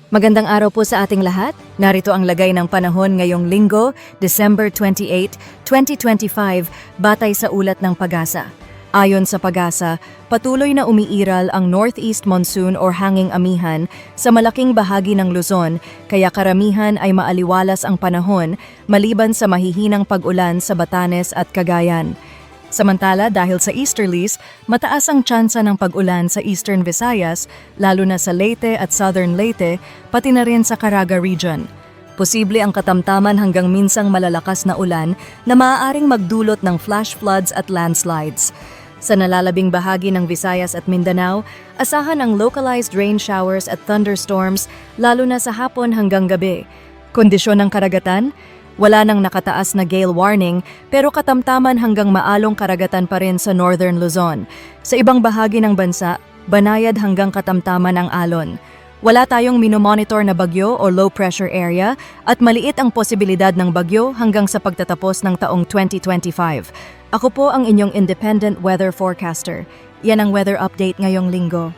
Magandang araw po sa ating lahat. Narito ang lagay ng panahon ngayong linggo, December 28, 2025, batay sa ulat ng Pag-asa. Ayon sa Pag-asa, patuloy na umiiral ang northeast monsoon or hanging amihan sa malaking bahagi ng Luzon, kaya karamihan ay maaliwalas ang panahon maliban sa mahihinang pag-ulan sa Batanes at Cagayan. Samantala, dahil sa easterlies, mataas ang tsansa ng pag-ulan sa Eastern Visayas, lalo na sa Leyte at Southern Leyte, pati na rin sa Caraga region. Posible ang katamtaman hanggang minsang malalakas na ulan na maaaring magdulot ng flash floods at landslides. Sa nalalabing bahagi ng Visayas at Mindanao, asahan ang localized rain showers at thunderstorms, lalo na sa hapon hanggang gabi. Kondisyon ng karagatan? Wala nang nakataas na gale warning pero katamtaman hanggang maalong karagatan pa rin sa Northern Luzon. Sa ibang bahagi ng bansa, banayad hanggang katamtaman ang alon. Wala tayong minomonitor na bagyo o low pressure area at maliit ang posibilidad ng bagyo hanggang sa pagtatapos ng taong 2025. Ako po ang inyong independent weather forecaster. Yan ang weather update ngayong linggo.